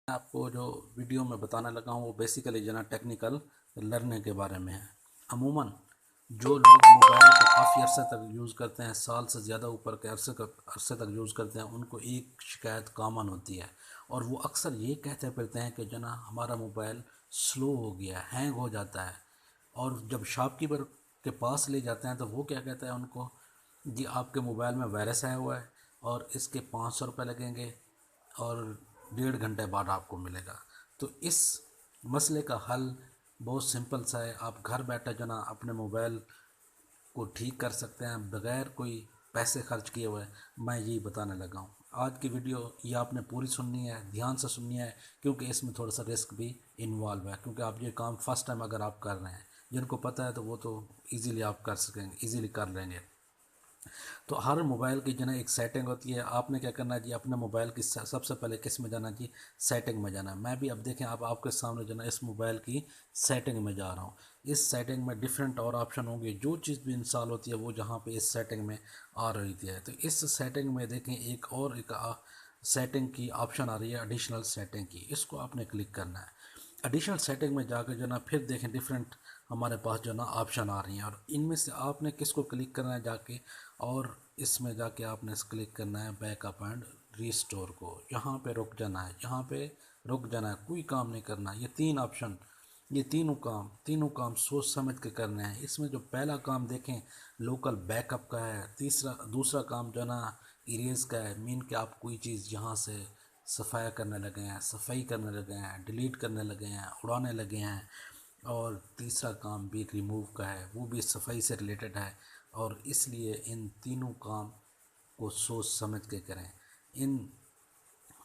आपको जो वीडियो में बताने लगा हूँ वो बेसिकली जो ना टेक्निकल लर्निंग के बारे में है। अमूमन जो लोग मोबाइल को काफ़ी अरसे तक यूज़ करते हैं, साल से ज़्यादा ऊपर के अरसे तक यूज़ करते हैं, उनको एक शिकायत कॉमन होती है और वो अक्सर ये कहते फिरते हैं कि जो ना हमारा मोबाइल स्लो हो गया, हैंग हो जाता है। और जब शॉपकीपर के पास ले जाते हैं तो वो क्या कहता है उनको, जी आपके मोबाइल में वायरस आया हुआ है और इसके 500 रुपये लगेंगे और 1.5 घंटे बाद आपको मिलेगा। तो इस मसले का हल बहुत सिंपल सा है। आप घर बैठे जो ना अपने मोबाइल को ठीक कर सकते हैं बगैर कोई पैसे खर्च किए हुए। मैं यही बताने लगा हूँ। आज की वीडियो ये आपने पूरी सुननी है, ध्यान से सुननी है, क्योंकि इसमें थोड़ा सा रिस्क भी इन्वॉल्व है। क्योंकि आप ये काम फर्स्ट टाइम अगर आप कर रहे हैं, जिनको पता है तो वो तो इजीली आप कर सकेंगे, इजीली कर लेंगे। तो हर मोबाइल की जो है एक सेटिंग होती है। आपने क्या करना है जी, अपने मोबाइल की सबसे पहले किस में जाना जी, सेटिंग में जाना है। मैं भी अब देखें, अब आपके सामने जो है इस मोबाइल की सेटिंग में जा रहा हूँ। इस सेटिंग में डिफरेंट और ऑप्शन होंगे, जो चीज़ भी इंस्टॉल होती है वो जहाँ पे इस सेटिंग में आ रही है। तो इस सेटिंग में देखें एक सेटिंग की ऑप्शन आ रही है, एडिशनल सेटिंग की। इसको आपने क्लिक करना है। एडिशनल सेटिंग में जाकर जो ना फिर देखें डिफरेंट हमारे पास जो ना ऑप्शन आ रही हैं, और इनमें से आपने किसको क्लिक करना है जाके, और इसमें जाके आपने क्लिक करना है बैकअप एंड रीस्टोर को। यहाँ पे रुक जाना है, यहाँ पे रुक जाना है, कोई काम नहीं करना। ये तीन ऑप्शन, ये तीनों काम सोच समझ के करने हैं। इसमें जो पहला काम देखें लोकल बैकअप का है। दूसरा काम जो ना इरेज का है, मीन कि आप कोई चीज़ यहाँ से सफाई करने लगे हैं, डिलीट करने लगे हैं, उड़ाने लगे हैं। और तीसरा काम भी रिमूव का है, वो भी सफाई से रिलेटेड है। और इसलिए इन तीनों काम को सोच समझ के करें। इन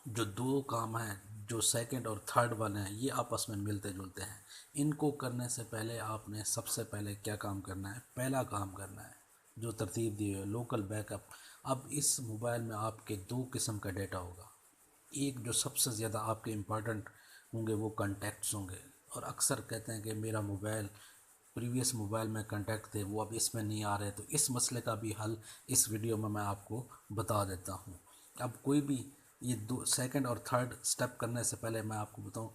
जो दो काम हैं, जो सेकंड और थर्ड वाले हैं, ये आपस में मिलते जुलते हैं। इनको करने से पहले आपने सबसे पहले क्या काम करना है, पहला काम करना है जो तरतीब दी है, लोकल बैकअप। अब इस मोबाइल में आपके दो किस्म का डेटा होगा। एक जो सबसे ज़्यादा आपके इम्पोर्टेंट होंगे वो कॉन्टैक्ट्स होंगे। और अक्सर कहते हैं कि मेरा मोबाइल, प्रीवियस मोबाइल में कॉन्टैक्ट थे वो अब इसमें नहीं आ रहे। तो इस मसले का भी हल इस वीडियो में मैं आपको बता देता हूँ। अब कोई भी ये दो सेकंड और थर्ड स्टेप करने से पहले मैं आपको बताऊँ,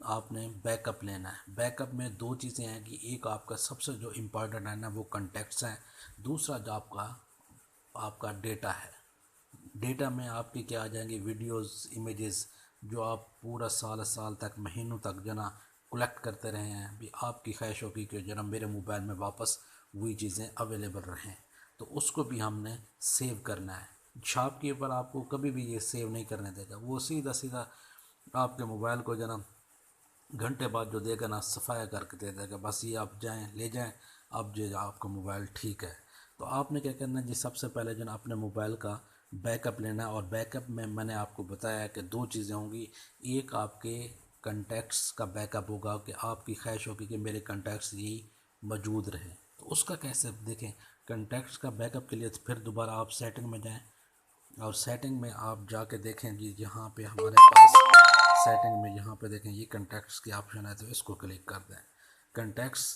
आपने बैकअप लेना है। बैकअप में दो चीज़ें हैं कि एक आपका सबसे जो इम्पोर्टेंट है ना वो कॉन्टैक्ट्स हैं, दूसरा जो आपका आपका डेटा है। डेटा में आपके क्या आ जाएंगे, वीडियोस, इमेजेस, जो आप पूरा साल साल तक, महीनों तक जना कलेक्ट करते रहे हैं। भी आपकी ख्वाहिश होगी कि जना मेरे मोबाइल में वापस वही चीज़ें अवेलेबल रहें, तो उसको भी हमने सेव करना है। शॉपकीपर आपको कभी भी ये सेव नहीं करने देगा। वो सीधा सीधा आपके मोबाइल को जना घंटे बाद जो देगा ना सफाया करके दे देगा, बस ये आप जाएं ले जाएं, अब जो आपका मोबाइल ठीक है। तो आपने क्या करना है जी, सबसे पहले जो ना अपने मोबाइल का बैकअप लेना है। और बैकअप में मैंने आपको बताया कि दो चीज़ें होंगी। एक आपके कंटैक्ट्स का बैकअप होगा कि आपकी ख्वाहिश होगी कि मेरे कंटैक्ट्स यही मौजूद रहें। तो उसका कैसे देखें, कंटैक्ट्स का बैकअप के लिए तो फिर दोबारा आप सेटिंग में जाएँ, और सेटिंग में आप जाके देखें जी, यहाँ पे हमारे पास सेटिंग में यहाँ पे देखें ये कंटैक्ट्स की ऑप्शन है, तो इसको क्लिक कर दें। कंटैक्ट्स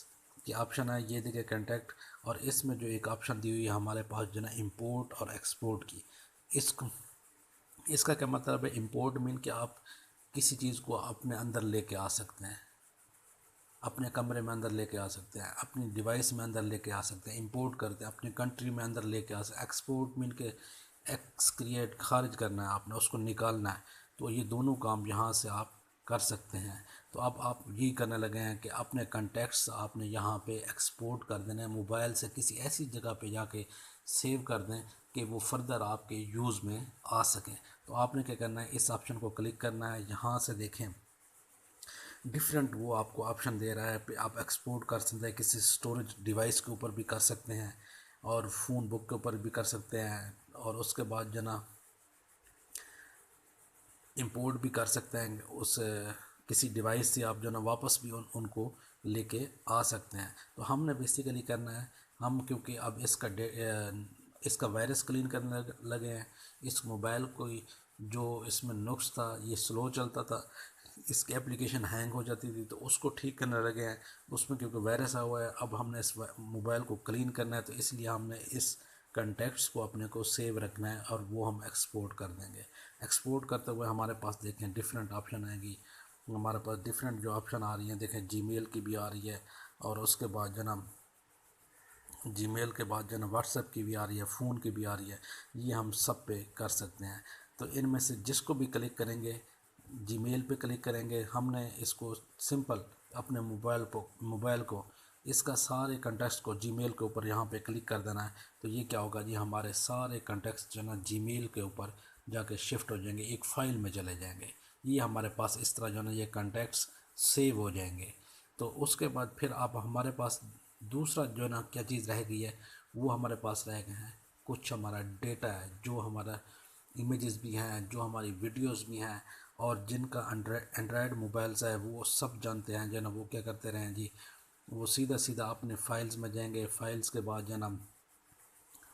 की ऑप्शन है, ये देखिए कंटैक्ट। और इसमें जो एक ऑप्शन दी हुई है हमारे पास जो ना इंपोर्ट और एक्सपोर्ट की। इसको इसका क्या मतलब है, इंपोर्ट मीन कि आप किसी चीज़ को अपने अंदर लेके आ सकते हैं, अपने कमरे में अंदर लेके आ सकते हैं, अपनी डिवाइस में अंदर लेके आ सकते हैं। इंपोर्ट करते हैं, अपनी कंट्री में अंदर लेके आ सकते हैं। एक्सपोर्ट मीन के एक्सक्रिएट, खारिज करना है आपने, उसको निकालना है। तो ये दोनों काम यहाँ से आप कर सकते हैं। तो अब आप यही करने लगे हैं कि अपने कॉन्टैक्ट्स आपने यहाँ पे एक्सपोर्ट कर देना है, मोबाइल से किसी ऐसी जगह पे जाके सेव कर दें कि वो फर्दर आपके यूज़ में आ सकें। तो आपने क्या करना है, इस ऑप्शन को क्लिक करना है। यहाँ से देखें डिफरेंट वो आपको ऑप्शन दे रहा है पे आप एक्सपोर्ट कर सकते हैं, किसी स्टोरेज डिवाइस के ऊपर भी कर सकते हैं, और फ़ोन बुक के ऊपर भी कर सकते हैं। और उसके बाद जना इंपोर्ट भी कर सकते हैं उस किसी डिवाइस से, आप जो ना वापस भी उनको लेके आ सकते हैं। तो हमने बेसिकली करना है, हम क्योंकि अब इसका वायरस क्लीन करने लगे हैं। इस मोबाइल को जो इसमें नुक्स था, ये स्लो चलता था, इसकी एप्लीकेशन हैंग हो जाती थी, तो उसको ठीक करने लगे हैं। उसमें क्योंकि वायरस आया हुआ है, अब हमने इस मोबाइल को क्लीन करना है, तो इसलिए हमने इस कंटेक्ट्स को अपने को सेव रखना है और वो हम एक्सपोर्ट कर देंगे। एक्सपोर्ट करते हुए हमारे पास देखें डिफरेंट ऑप्शन आएगी, हमारे पास डिफरेंट जो ऑप्शन आ रही हैं देखें, जीमेल की भी आ रही है और उसके बाद जनाब जीमेल के बाद जो है व्हाट्सएप की भी आ रही है, फ़ोन की भी आ रही है, ये हम सब पे कर सकते हैं। तो इनमें से जिसको भी क्लिक करेंगे, जीमेल पे क्लिक करेंगे, हमने इसको सिंपल अपने मोबाइल को इसका सारे कंटेक्स्ट को जीमेल के ऊपर यहाँ पे क्लिक कर देना है। तो ये क्या होगा जी, हमारे सारे कंटेक्स्ट जो है ना जीमेल के ऊपर जाके शिफ्ट हो जाएंगे, एक फ़ाइल में चले जाएंगे। ये हमारे पास इस तरह जो है ना ये कंटेक्ट्स सेव हो जाएंगे। तो उसके बाद फिर आप हमारे पास दूसरा जो है ना क्या चीज़ रह गई है, वो हमारे पास रह गए हैं कुछ हमारा डेटा है, जो हमारा इमेजेस भी हैं, जो हमारी वीडियोस भी हैं, और जिनका एंड्रॉयड मोबाइल्स है वो सब जानते हैं जो है ना वो क्या करते रहे हैं जी, वो सीधा सीधा अपने फाइल्स में जाएंगे। फाइल्स के बाद जो है ना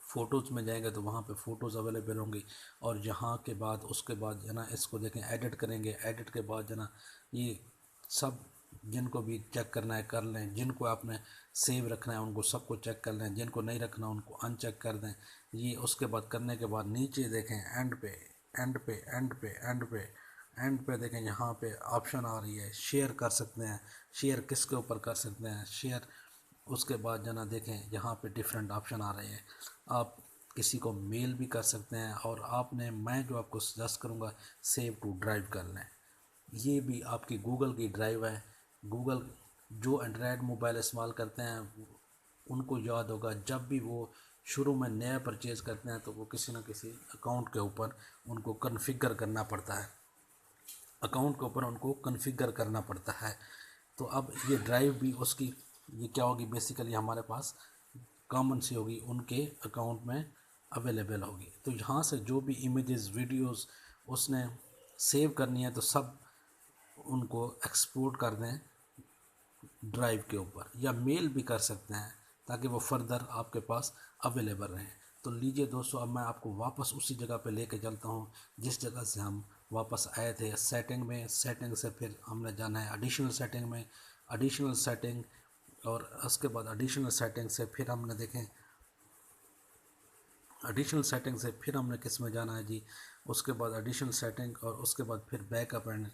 फ़ोटोज़ में जाएंगे तो वहाँ पे फ़ोटोज़ अवेलेबल होंगी, और यहाँ के बाद उसके बाद जो है ना इसको देखें एडिट करेंगे। एडिट के बाद जो है ना ये सब जिनको भी चेक करना है कर लें, जिनको आपने सेव रखना है उनको सबको चेक कर लें, जिनको नहीं रखना उनको अनचेक कर दें। ये उसके बाद करने के बाद नीचे देखें एंड पे एंड पे एंड पे एंड पे एंड पे देखें यहाँ पे ऑप्शन आ रही है शेयर कर सकते हैं। शेयर किसके ऊपर कर सकते हैं शेयर, उसके बाद जना देखें यहाँ पे डिफरेंट ऑप्शन आ रहे हैं। आप किसी को मेल भी कर सकते हैं, और आपने मैं जो आपको सजेस्ट करूँगा सेव टू ड्राइव कर लें। ये भी आपकी गूगल की ड्राइव है। गूगल जो एंड्रॉयड मोबाइल इस्तेमाल करते हैं उनको याद होगा, जब भी वो शुरू में नया परचेज़ करते हैं तो वो किसी न किसी अकाउंट के ऊपर उनको कन्फिगर करना पड़ता है, अकाउंट के ऊपर उनको कन्फिगर करना पड़ता है। तो अब ये ड्राइव भी उसकी ये क्या होगी, बेसिकली हमारे पास कॉमन सी होगी, उनके अकाउंट में अवेलेबल होगी। तो यहाँ से जो भी इमेजेस वीडियोस उसने सेव करनी है तो सब उनको एक्सपोर्ट कर दें ड्राइव के ऊपर, या मेल भी कर सकते हैं ताकि वो फर्दर आपके पास अवेलेबल रहें। तो लीजिए दोस्तों, अब मैं आपको वापस उसी जगह पे लेके चलता हूँ जिस जगह से हम वापस आए थे, सेटिंग में। सेटिंग से फिर हमने जाना है एडिशनल सेटिंग में, एडिशनल सेटिंग, और उसके बाद एडिशनल सेटिंग से फिर हमने देखें एडिशनल सेटिंग से फिर हमने किस में जाना है जी, उसके बाद एडिशनल सेटिंग और उसके बाद फिर बैकअप एंड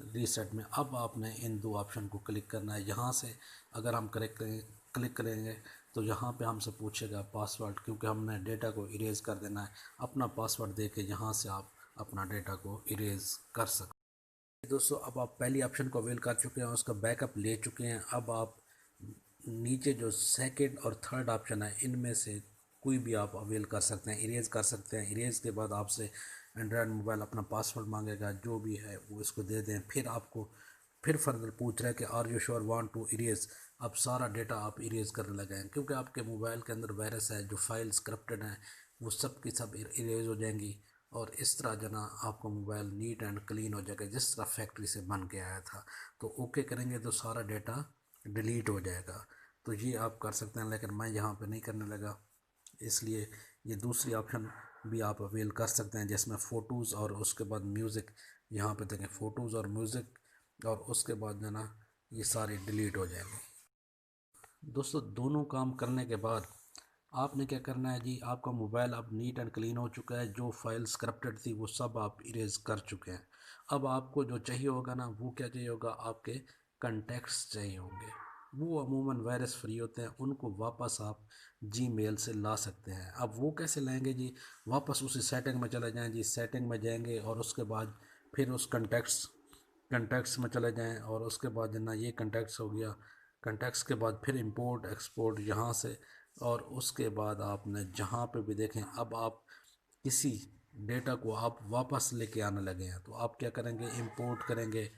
रीसेट में। अब आपने इन दो ऑप्शन को क्लिक करना है। यहाँ से अगर हम क्लिक करेंगे तो यहाँ पे हमसे पूछेगा पासवर्ड, क्योंकि हमने डेटा को इरेज़ कर देना है। अपना पासवर्ड दे के यहाँ से आप अपना डेटा को इरेज़ कर सकते हैं। दोस्तों, अब आप पहली ऑप्शन को अवेल कर चुके हैं, उसका बैकअप ले चुके हैं। अब आप नीचे जो सेकंड और थर्ड ऑप्शन है इनमें से कोई भी आप अवेल कर सकते हैं, इरेज़ कर सकते हैं। इरेज़ के बाद आपसे एंड्रॉयड मोबाइल अपना पासवर्ड मांगेगा, जो भी है वो इसको दे दें। फिर आपको फिर फर्दर पूछ रहा है कि are you sure want to erase. अब सारा डेटा आप इरेज़ करने लगे हैं, क्योंकि आपके मोबाइल के अंदर वायरस है, जो फाइल्स करप्टेड हैं वो सब की सब इरेज़ हो जाएंगी, और इस तरह जना आपका मोबाइल नीट एंड क्लीन हो जाएगा जिस तरह फैक्ट्री से बन के आया था। तो ओके करेंगे तो सारा डेटा डिलीट हो जाएगा। तो ये आप कर सकते हैं, लेकिन मैं यहाँ पे नहीं करने लगा, इसलिए ये दूसरी ऑप्शन भी आप अवेल कर सकते हैं जिसमें फ़ोटोज़ और उसके बाद म्यूज़िक। यहाँ पे देखें फ़ोटोज़ और म्यूज़िक, और उसके बाद जो ना ये सारे डिलीट हो जाएंगे। दोस्तों, दोनों काम करने के बाद आपने क्या करना है जी, आपका मोबाइल अब नीट एंड क्लीन हो चुका है। जो फाइल्स करप्टेड थी वो सब आप इरेज कर चुके हैं। अब आपको जो चाहिए होगा ना, वो क्या चाहिए होगा, आपके कंटेक्ट्स चाहिए होंगे। वो अमूमन वायरस फ्री होते हैं, उनको वापस आप जीमेल से ला सकते हैं। अब वो कैसे लाएंगे जी, वापस उसी सेटिंग में चले जाएं जी। सेटिंग में जाएंगे और उसके बाद फिर उस कंटेक्ट्स में चले जाएं, और उसके बाद ना ये कंटेक्ट्स हो गया। कंटेक्ट्स के बाद फिर इंपोर्ट एक्सपोर्ट यहाँ से, और उसके बाद आपने जहाँ पे भी देखें अब आप किसी डेटा को आप वापस लेके आने लगे हैं, तो आप क्या करेंगे, इंपोर्ट करेंगे।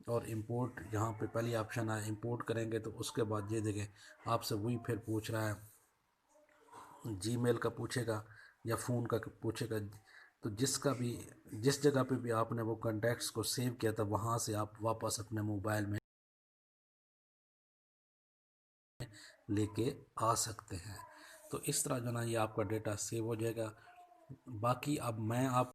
और इंपोर्ट यहाँ पे पहली ऑप्शन है, इंपोर्ट करेंगे तो उसके बाद ये देखें आपसे वही फिर पूछ रहा है, जीमेल का पूछेगा या फ़ोन का पूछेगा। तो जिस जगह पे भी आपने वो कॉन्टैक्ट्स को सेव किया था वहाँ से आप वापस अपने मोबाइल में लेके आ सकते हैं। तो इस तरह जो ना ये आपका डेटा सेव हो जाएगा। बाकी अब मैं आप